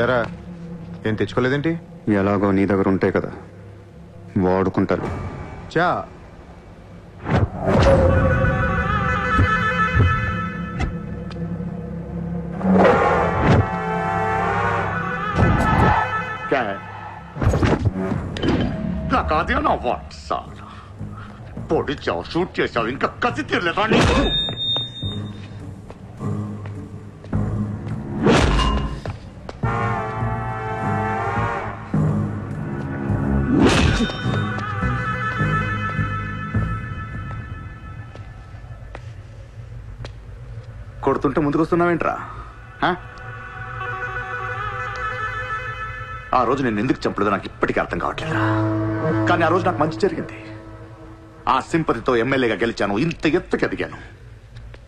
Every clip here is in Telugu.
ఎరా ఏం తెచ్చుకోలేదేంటి? ఎలాగో నీ దగ్గర ఉంటాయి కదా, వాడుకుంటారు. చా లగా दिया ना वाट साला పొడి చావు షూట్ చేసావు ఇంకా కసి తీరలేదా నీకు? కొడుతుంటే ముందుకు వస్తున్నావేంట్రా? ఆ రోజు నేను ఎందుకు చంపలేదో నాకు ఇప్పటికీ అర్థం కావట్లేదురా. కానీ ఆ రోజు నాకు మంచి జరిగింది. ఆ సింపతితో ఎమ్మెల్యేగా గెలిచాను, ఇంత ఎత్తుకి ఎదిగాను.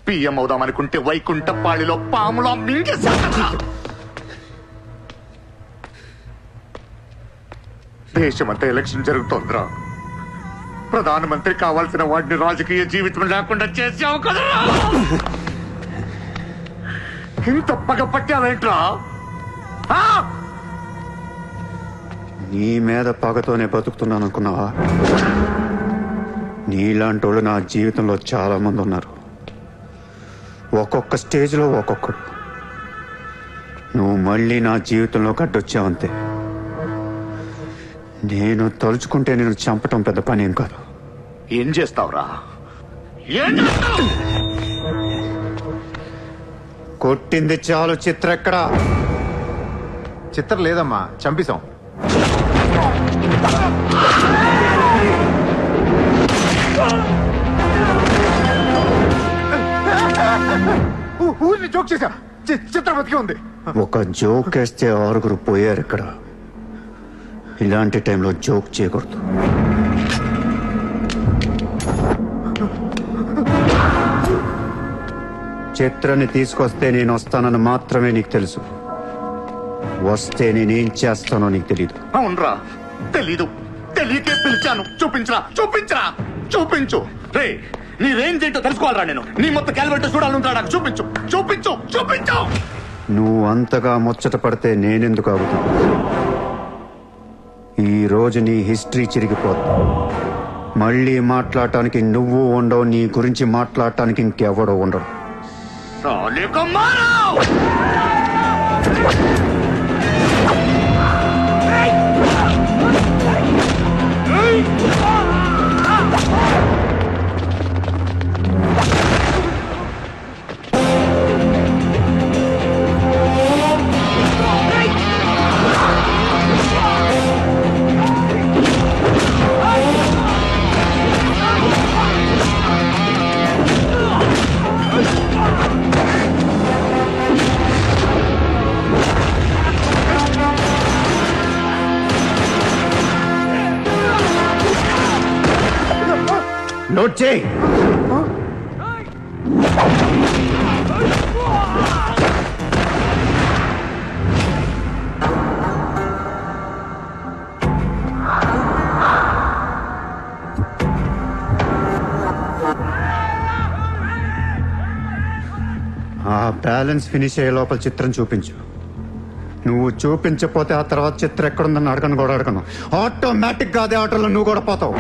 పిఎం అవుదామనుకుంటే వైకుంఠపాళిలో పాములా మింగేశాను. దేశమంతా ఎలక్షన్ జరుగుతోందిరా. ప్రధానమంత్రి కావాల్సిన వాడిని రాజకీయ జీవితం లేకుండా చేసావు కదా. ఇంత పగ పట్టావేంట్రా? నీ మీద పగతోనే బతుకుతున్నాను అనుకున్నావా? నీలాంటి వాళ్ళు నా జీవితంలో చాలా మంది ఉన్నారు. ఒక్కొక్క స్టేజ్లో ఒక్కొక్కడు. నువ్వు మళ్ళీ నా జీవితంలో గడ్డొచ్చావంతే. నేను తలుచుకుంటే నేను చంపటం పెద్ద పని ఏం కాదు. ఏం చేస్తావురా? ఏం చేస్తావు? కొట్టింది చాలు. చిత్ర ఎక్కడా? చిత్ర లేదమ్మా, చంపేశాం. ఊరిని జోక్ చేశా. చిత్ర బతికే ఉంది. ఒక జోక్ వేస్తే 6 పోయారు ఇక్కడ. ఇలాంటి టైంలో జోక్ చేయకూడదు. చిత్రాన్ని తీసుకొస్తే నేను వస్తానని మాత్రమే నీకు తెలుసు. వస్తే నేనేం చేస్తానో నీకు తెలీదు. అవునరా, తెలీదు. తెలియకే పిలిచాను. చూపించరా, చూపించరా, చూపించు. రే, నీ రేంజ్ ఏంటో తెలుసుకోవాలరా నేను. నీ మొత్తం క్యాలిబర్ చూడాలంటా నాకు. చూపించు, చూపించు, చూపించు. నువ్వు అంతగా ముచ్చట పడితే నేనెందుకు ఆగుతా? ఈ రోజు నీ హిస్టరీ చిరిగిపోతుంది. మళ్ళీ మాట్లాడటానికి నువ్వు ఉండవు. నీ గురించి మాట్లాడటానికి ఇంకెవడో ఉండడు. నోట్ చేయి. ఆ బ్యాలెన్స్ ఫినిష్ అయ్యే లోపల చిత్రం చూపించు. నువ్వు చూపించకపోతే ఆ తర్వాత చిత్రం ఎక్కడుందని అడగను కూడా అడగను. ఆటోమేటిక్ గా అదే ఆటోలో నువ్వు కూడా పోతావు.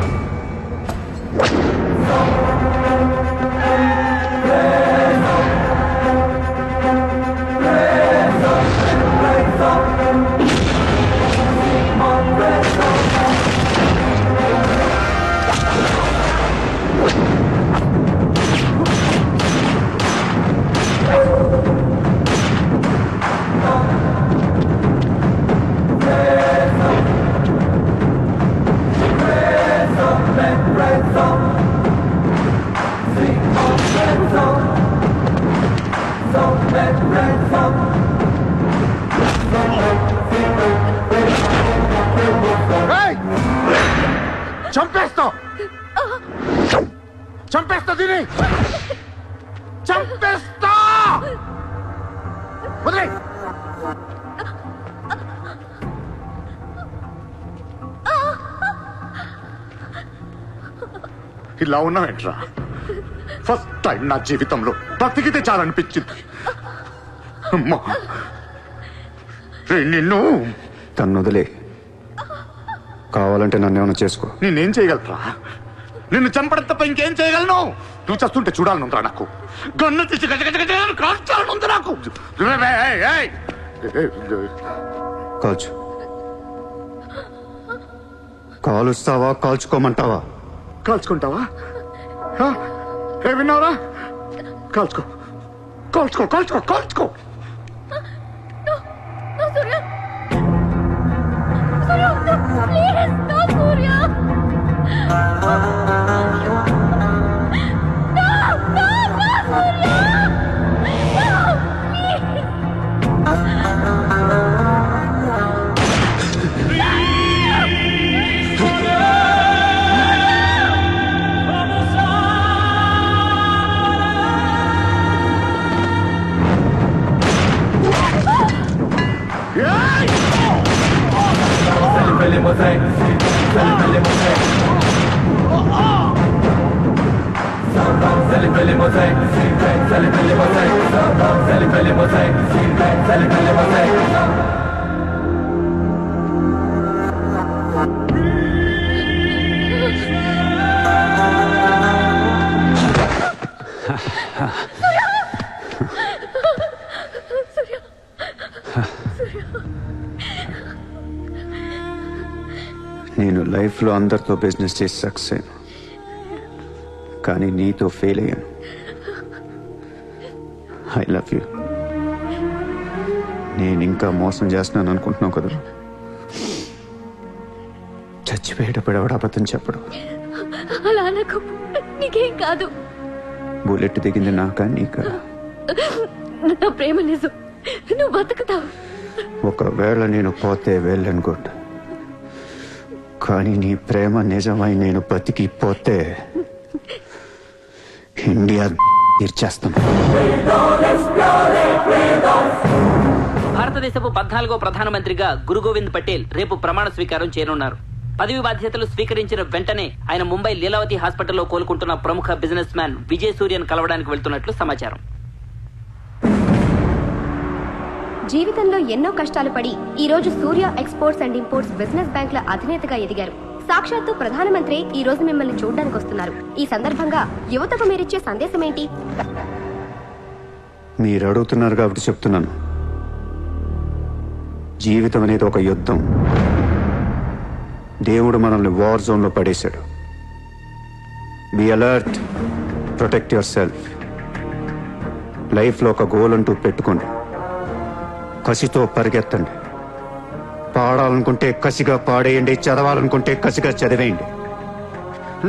చంపేస్తా, చంపేస్తా, దీని చంపేస్తా. వదిలే. ఇలా ఉన్నావేంట్రా? ఫస్ట్ టైం నా జీవితంలో బ్రతికితే చాలనిపించింది. అమ్మా, నిన్ను తను వదిలే. కావాలంటే నన్ను ఏమైనా చేసుకో. నేనేం చేయగలరా? నిన్ను చంపడం తప్ప ఇంకేం చేయగలను? నువ్వు చేస్తుంటే చూడాలనుందిరా నాకు. గన్ను తీసి కాల్చాలనుంది నాకు. కాల్చు. కాలుస్తావా కాల్చుకోమంటావా? కాల్చుకుంటావా? ఏ విన్నావురా? కాల్చుకో కాల్చుకో కాల్చుకో కాల్చుకో. నేను లైఫ్లో అందరితో బిజినెస్ చేసి సక్సెస్ అయ్యాను, కానీ నీతో ఫెయిల్ అయ్యాను. I love you. నేను ఇంకా మోసం చేస్తున్నాను అనుకుంటున్నావు కదా? చచ్చిపోయేటప్పుడు ఎవడు అబద్ధం చెప్పడు. అలా అనకు, నీకేం కాదు. బుల్లెట్ దిగింది నాకా నీకా? నా ప్రేమ నిజం, నువ్వు బతుకుతావు. ఒకవేళ నేను పోతే వెళ్ళను గుడ్, కానీ నీ ప్రేమ నిజమై నేను బతికిపోతే ఇండియా తీర్చేస్తాను. భారతదేశపు 14వ ప్రధానమంత్రిగా గురు గోవింద్ పటేల్ రేపు ప్రమాణ స్వీకారం చేయనున్నారు. పదవి బాధ్యతలు స్వీకరించిన వెంటనే ఆయన ముంబై లీలావతి హాస్పిటల్లో కోలుకుంటున్న ప్రముఖ బిజినెస్ మ్యాన్ విజయ్ సూర్యను కలవడానికి వెళ్తున్నట్లు సమాచారం. జీవితంలో ఎన్నో కష్టాలు పడి ఈ రోజు సూర్య ఎక్స్పోర్ట్స్ అండ్ ఇంపోర్ట్స్ బిజినెస్ బ్యాంకుల అధినేతగా ఎదిగారు. సాక్షాత్తు ప్రధానమంత్రి ఈ రోజు మిమ్మల్ని చూడడానికి వస్తున్నారు. ఈ సందర్భంగా యువతకు మీరిచ్చే సందేశం ఏంటి? మీరు అడుగుతున్నారు కాబట్టి చెప్తున్నాను. జీవితం అనేది ఒక యుద్ధం. దేవుడు మనల్ని వార్ జోన్ లో పడేశాడు. Be alert, protect your self. లైఫ్లో ఒక గోల్ అంటూ పెట్టుకోండి, కసితో పరిగెత్తండి. పాడాలనుకుంటే కసిగా పాడేయండి, చదవాలనుకుంటే కసిగా చదివేయండి.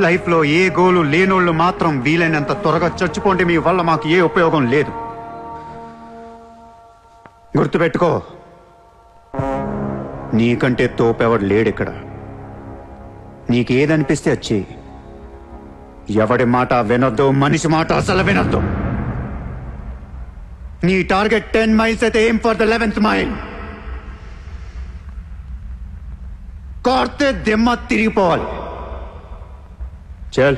లైఫ్లో ఏ గోలు లేనోళ్ళు మాత్రం వీలైనంత త్వరగా చచ్చిపోండి. మీ వల్ల మాకు ఏ ఉపయోగం లేదు. గుర్తుపెట్టుకో, నీకంటే తోపెవడు లేడిక్కడ. నీకేదనిపిస్తే వచ్చి ఎవడి మాట వినొద్దు, మనిషి మాట అసలు వినొద్దు. నీ టార్గెట్ 10 మైల్స్ అయితే aim for the 11th mile. కార్తే దిమ్మ తిరిగిపోవాలి. చల్.